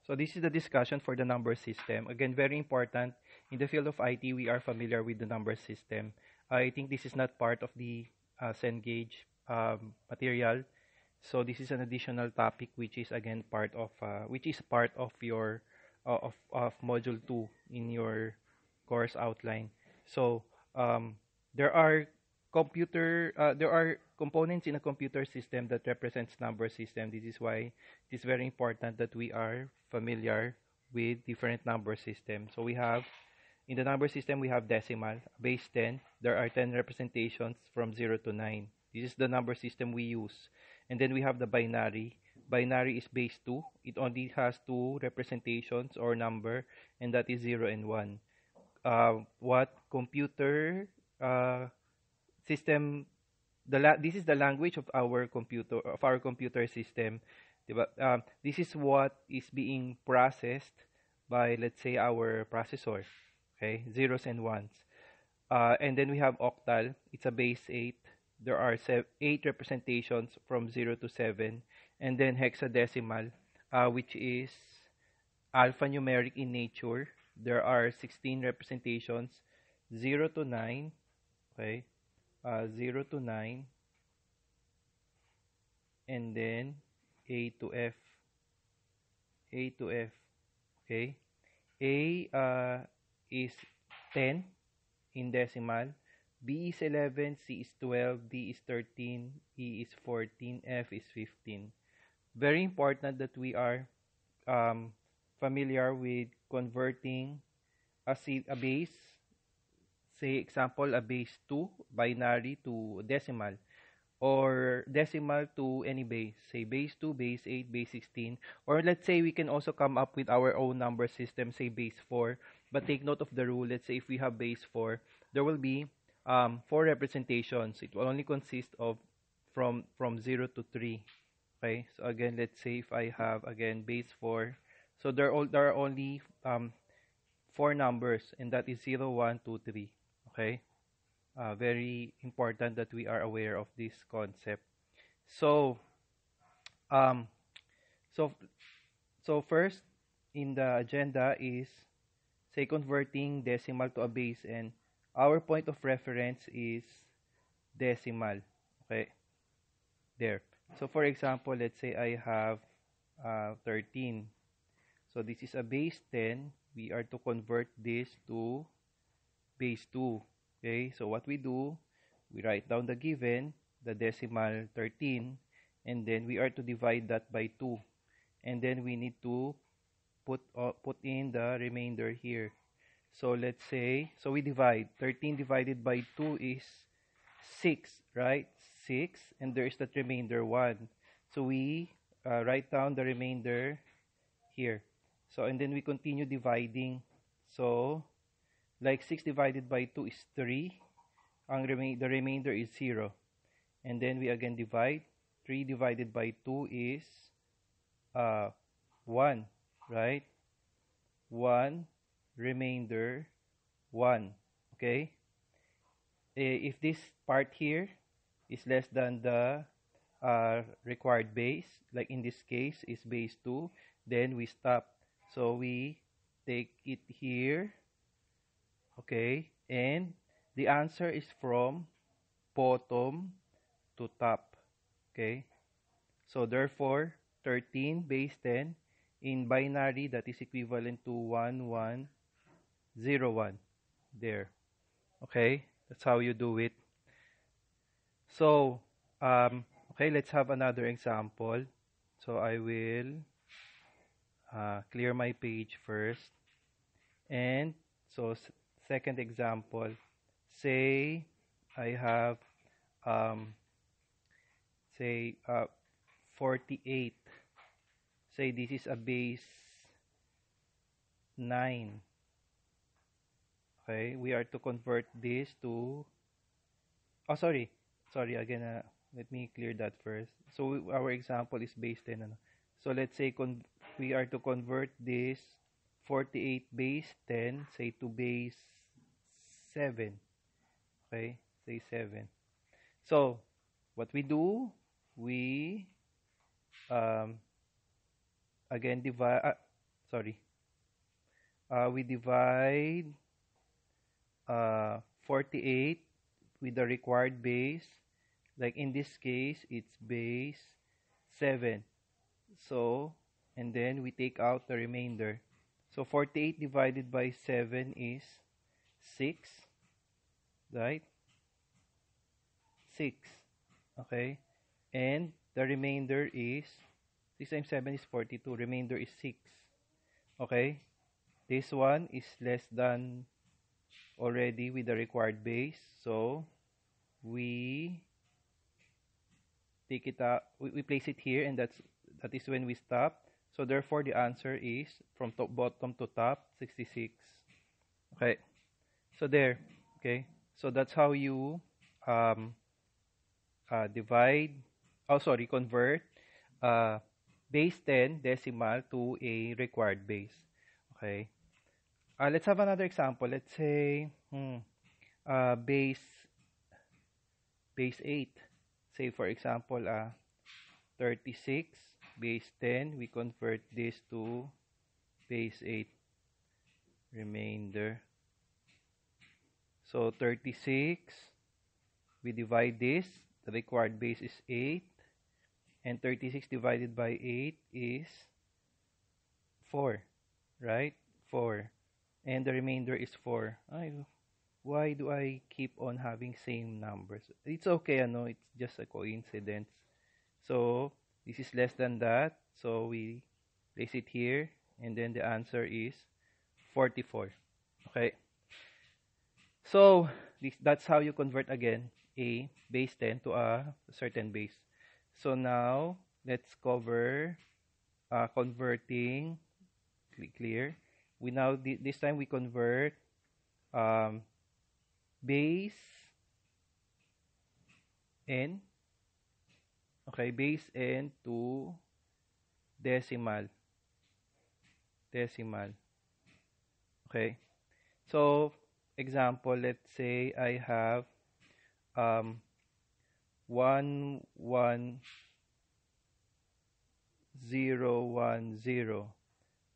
So this is the discussion for the number system. Again, very important. In the field of IT, we are familiar with the number system. I think this is not part of the Cengage material. So this is an additional topic which is again part of your of module 2 in your course outline. So there are there are components in a computer system that represents number system. This is why it is very important that we are familiar with different number systems. So we have in the number system we have decimal, base 10. There are 10 representations from 0 to 9. This is the number system we use. And then we have the binary. Binary is base 2. It only has two representations or number, and that is 0 and 1. What computer system this is the language of our computer system, diba? This is what is being processed by, let's say, our processor, okay, zeros and ones. And then we have octal. It's a base 8. There are 8 representations from 0 to 7. And then hexadecimal, which is alphanumeric in nature. There are 16 representations, 0 to 9, okay, 0 to 9, and then A to F, A to F, okay. A is 10 in decimal, B is 11, C is 12, D is 13, E is 14, F is 15. Very important that we are familiar with converting a base, say example, a base 2 binary to decimal, or decimal to any base, say base 2, base 8, base 16, or let's say we can also come up with our own number system, say base 4, but take note of the rule. Let's say if we have base 4, there will be 4 representations. It will only consist of from 0 to 3. Okay, so again, let's say if I have again base 4, so there are only 4 numbers, and that is 0, 1, 2, 3. Okay, very important that we are aware of this concept. So, um, so, so first in the agenda is, say, converting decimal to a base, and our point of reference is decimal. Okay, there. So for example, let's say I have 13. So this is a base 10. We are to convert this to base 2. Okay, so what we do, we write down the given, the decimal 13, and then we are to divide that by 2. And then we need to put in the remainder here. So let's say, so we divide. 13 divided by 2 is 6, right? 6, and there is that remainder 1. So we write down the remainder here. So, and then we continue dividing. So, like 6 divided by 2 is 3. The remainder is 0. And then we again divide. 3 divided by 2 is 1, right? 1, remainder 1. Okay? If this part here is less than the required base, like in this case is base 2, then we stop. So we take it here. Okay, and the answer is from bottom to top. Okay, so therefore 13 base 10 in binary, that is equivalent to 1101. There. Okay, that's how you do it. So okay, let's have another example. So I will clear my page first, and so second example, say I have say 48. Say this is a base 9. Okay, we are to convert this to, oh sorry again, let me clear that first. So our example is base 10. So let's say we are to convert this 48 base 10, say, to base 7. Okay, say 7. So what we do, we again divide, sorry, we divide 48 with the required base. Like in this case, it's base 7. So, and then we take out the remainder. So 48 divided by 7 is 6, right? 6. Okay? And the remainder is 6 times 7 is 42. Remainder is 6. Okay? This one is less than already with the required base. So we take it out, we place it here, and that is when we stop. So therefore the answer is from top bottom to top 66. Okay. So there. Okay. So that's how you convert base 10 decimal to a required base. Okay. Let's have another example. Let's say base 8. Say for example 36 base 10. We convert this to base 8 remainder. So 36, we divide this. The required base is 8. And 36 divided by 8 is 4. Right? 4. And the remainder is 4. Why do I keep on having same numbers? It's okay, it's just a coincidence. So this is less than that. So we place it here. And then the answer is 44. Okay. So that's how you convert again a base 10 to a certain base. So now let's cover converting. Clear. We now this time we convert base n. Okay, base n to decimal. Okay. So example, let's say I have 11010.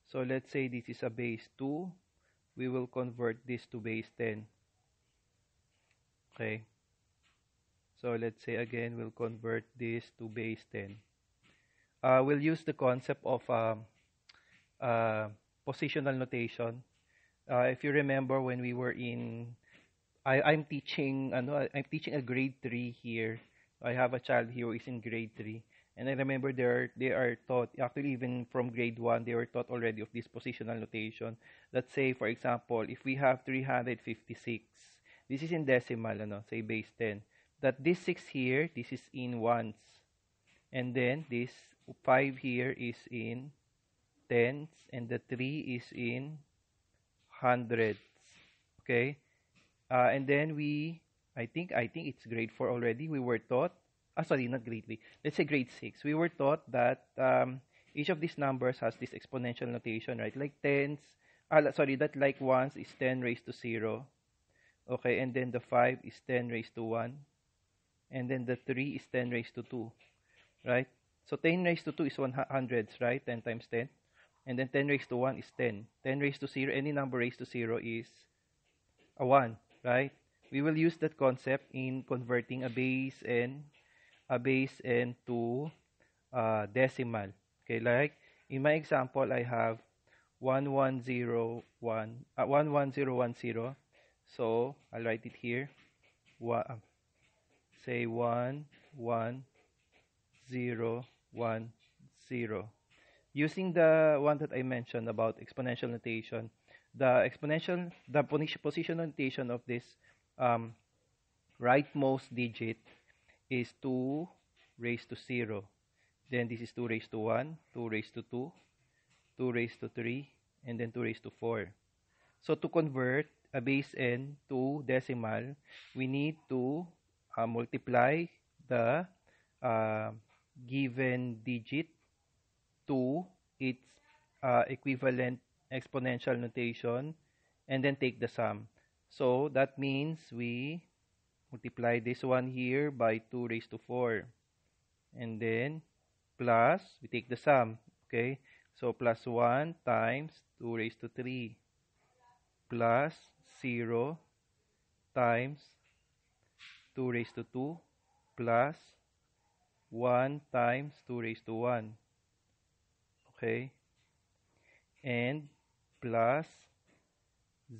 So let's say this is a base 2. We will convert this to base 10. Okay. So let's say again, we'll convert this to base 10. We'll use the concept of positional notation. If you remember when we were I'm teaching a grade 3 here. I have a child here who is in grade 3. And I remember they are taught, actually even from grade 1, they were taught already of this positional notation. Let's say, for example, if we have 356, this is in decimal, say base 10. That this 6 here, this is in ones. And then this 5 here is in tens, and the 3 is in hundreds. Okay? And then I think it's grade 4 already. We were taught, sorry, not grade 3. Let's say grade 6. We were taught that each of these numbers has this exponential notation, right? Like tens, that like ones is 10 raised to 0. Okay, and then the 5 is 10 raised to 1. And then the 3 is 10 raised to 2, right? So 10 raised to 2 is 100s, right? 10 times 10. And then 10 raised to 1 is 10. 10 raised to 0, any number raised to 0 is a 1, right? We will use that concept in converting a base n to decimal. Okay, like in my example, I have 11010. So I'll write it here. Say 11010. Using the one that I mentioned about exponential notation, the position notation of this rightmost digit is 2 raised to 0. Then this is 2 raised to 1, 2 raised to 2, 2 raised to 3, and then 2 raised to 4. So to convert a base n to decimal, we need to multiply the given digit to its equivalent exponential notation, and then take the sum. So that means we multiply this one here by 2 raised to 4. And then plus, we take the sum. Okay? So plus 1 times 2 raised to 3 plus 0 times 2 raised to 2 plus 1 times 2 raised to 1. Okay? And plus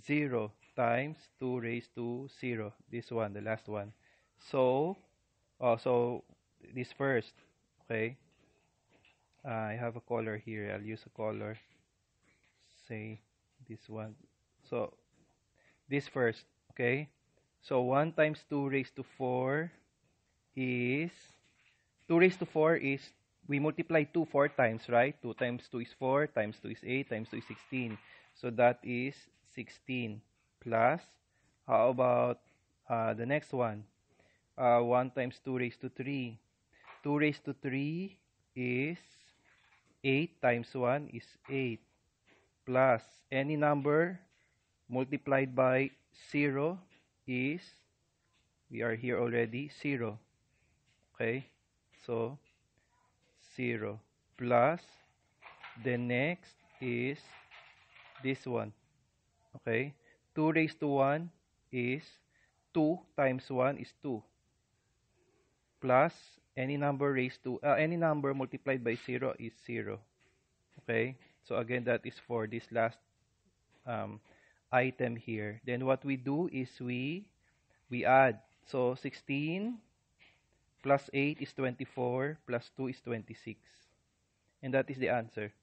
0 times 2 raised to 0. This one, the last one. So, so this first. Okay? I have a color here. I'll use a color. Say this one. So, this first. Okay? So, 1 times 2 raised to 4 is 2 raised to 4 is, we multiply 2 4 times, right? 2 times 2 is 4, times 2 is 8, times 2 is 16. So that is 16 plus, how about the next one? 1 times 2 raised to 3. 2 raised to 3 is 8 times 1 is 8 plus any number multiplied by 0 is, we are here already, 0. Okay? So, 0 plus the next is this one. Okay? 2 raised to 1 is 2 times 1 is 2 plus any number raised to any number multiplied by 0 is 0. Okay? So again, that is for this last item here. Then what we do is we add. So 16 plus 8 is 24, plus 2 is 26. And that is the answer.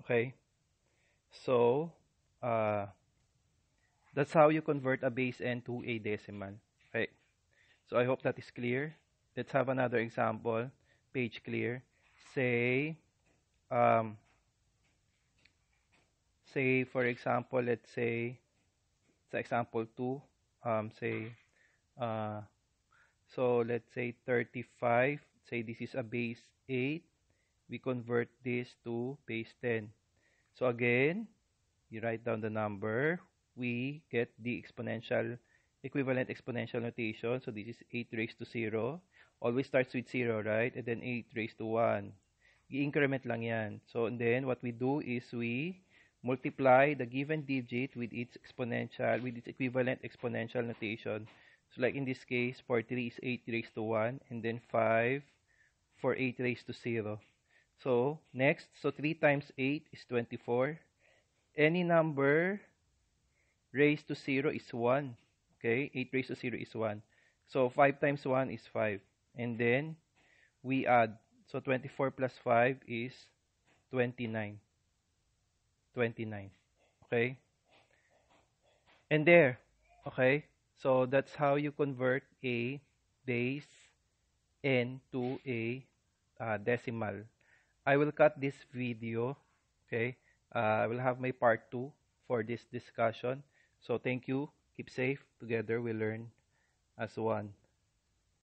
Okay? So, that's how you convert a base n to a decimal. Okay? So, I hope that is clear. Let's have another example. Page clear. Say, for example, let's say, sa example 2, say, so let's say 35, say this is a base 8, we convert this to base 10. So again, you write down the number, we get the exponential, equivalent exponential notation. So this is 8 raised to 0. Always starts with 0, right? And then 8 raised to 1. I-increment lang yan. So and then what we do is we multiply the given digit with its exponential, with its equivalent exponential notation. So like in this case, for 3 is 8 raised to 1, and then 5 for 8 raised to 0. So next, so 3 times 8 is 24. Any number raised to 0 is 1. Okay, 8 raised to 0 is 1. So 5 times 1 is 5. And then we add. So 24 plus 5 is 29. 29. Okay? And there. Okay? So that's how you convert a base n to a decimal. I will cut this video. Okay? I will have my part 2 for this discussion. So thank you. Keep safe. Together we learn as one.